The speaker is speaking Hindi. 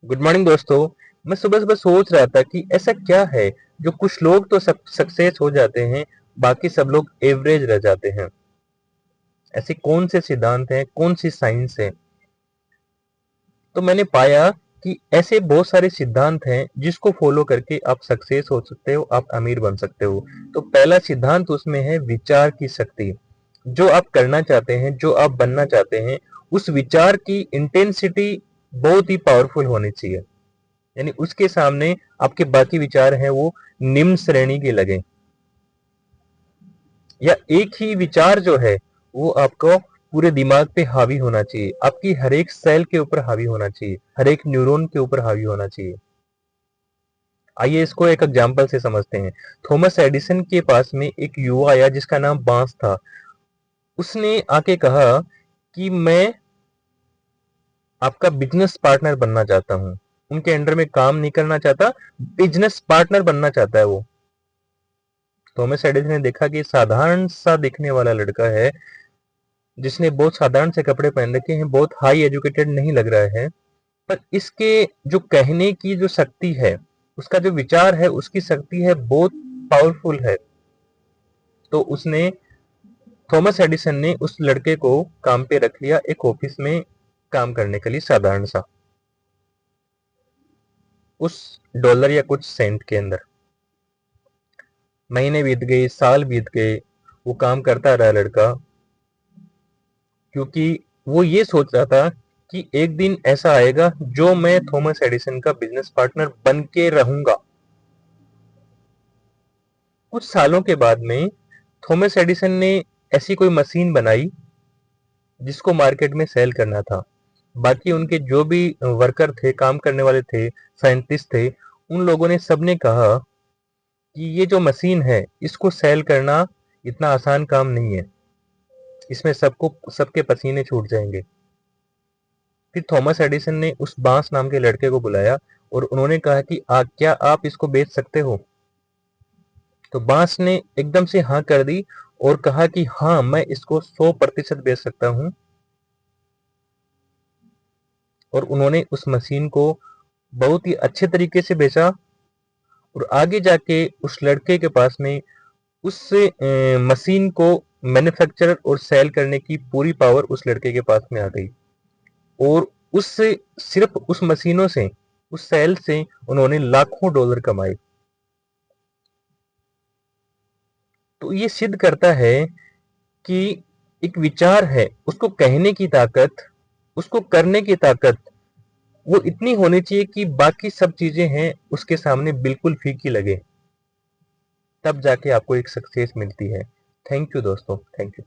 गुड मॉर्निंग दोस्तों। मैं सुबह सुबह सोच रहा था कि ऐसा क्या है जो कुछ लोग तो सक्सेस हो जाते हैं, बाकी सब लोग एवरेज रह जाते हैं। ऐसे कौन से सिद्धांत हैं, कौन सी साइंस है? तो मैंने पाया कि ऐसे बहुत सारे सिद्धांत हैं जिसको फॉलो करके आप सक्सेस हो सकते हो, आप अमीर बन सकते हो। तो पहला सिद्धांत उसमें है विचार की शक्ति। जो आप करना चाहते हैं, जो आप बनना चाहते हैं, उस विचार की इंटेंसिटी बहुत ही पावरफुल होनी चाहिए। यानी उसके सामने आपके बाकी विचार हैं वो निम्न श्रेणी के लगे, या एक ही विचार जो है वो आपको पूरे दिमाग पे हावी होना चाहिए, आपकी हर एक सेल के ऊपर हावी होना चाहिए, हर एक न्यूरॉन के ऊपर हावी होना चाहिए। आइए इसको एक एग्जांपल से समझते हैं। थॉमस एडिसन के पास में एक युवा आया जिसका नाम बांस था। उसने आके कहा कि मैं आपका बिजनेस पार्टनर बनना चाहता हूँ। उनके अंडर में काम नहीं करना चाहता, बिजनेस पार्टनर बनना चाहता है वो। थॉमस एडिसन ने देखा कि साधारण सा दिखने वाला लड़का है, जिसने बहुत साधारण से कपड़े पहन रखे हैं, बहुत हाई एजुकेटेड नहीं लग रहा है, पर इसके जो कहने की जो शक्ति है, उसका जो विचार है, उसकी शक्ति है बहुत पावरफुल है। तो उसने थॉमस एडिसन ने उस लड़के को काम पे रख लिया, एक ऑफिस में काम करने के लिए, साधारण सा, उस डॉलर या कुछ सेंट के अंदर। महीने बीत गए, साल बीत गए, वो काम करता रहा लड़का, क्योंकि वो ये सोच रहा था कि एक दिन ऐसा आएगा जो मैं थॉमस एडिसन का बिजनेस पार्टनर बन के रहूंगा। कुछ सालों के बाद में थॉमस एडिसन ने ऐसी कोई मशीन बनाई जिसको मार्केट में सेल करना था। बाकी उनके जो भी वर्कर थे, काम करने वाले थे, साइंटिस्ट थे, उन लोगों ने सबने कहा कि ये जो मशीन है इसको सेल करना इतना आसान काम नहीं है, इसमें सबके पसीने छूट जाएंगे। फिर थॉमस एडिसन ने उस बांस नाम के लड़के को बुलाया और उन्होंने कहा कि क्या आप इसको बेच सकते हो? तो बांस ने एकदम से हाँ कर दी और कहा कि हाँ, मैं इसको 100% बेच सकता हूं। और उन्होंने उस मशीन को बहुत ही अच्छे तरीके से बेचा, और आगे जाके उस लड़के के पास में उस मशीन को मैन्युफैक्चर और सेल करने की पूरी पावर उस लड़के के पास में आ गई। और उससे, सिर्फ उस मशीनों से, उस सेल से उन्होंने लाखों डॉलर कमाए। तो ये सिद्ध करता है कि एक विचार है, उसको कहने की ताकत, उसको करने की ताकत, वो इतनी होनी चाहिए कि बाकी सब चीजें हैं उसके सामने बिल्कुल फीकी लगे, तब जाके आपको एक सक्सेस मिलती है। थैंक यू दोस्तों, थैंक यू।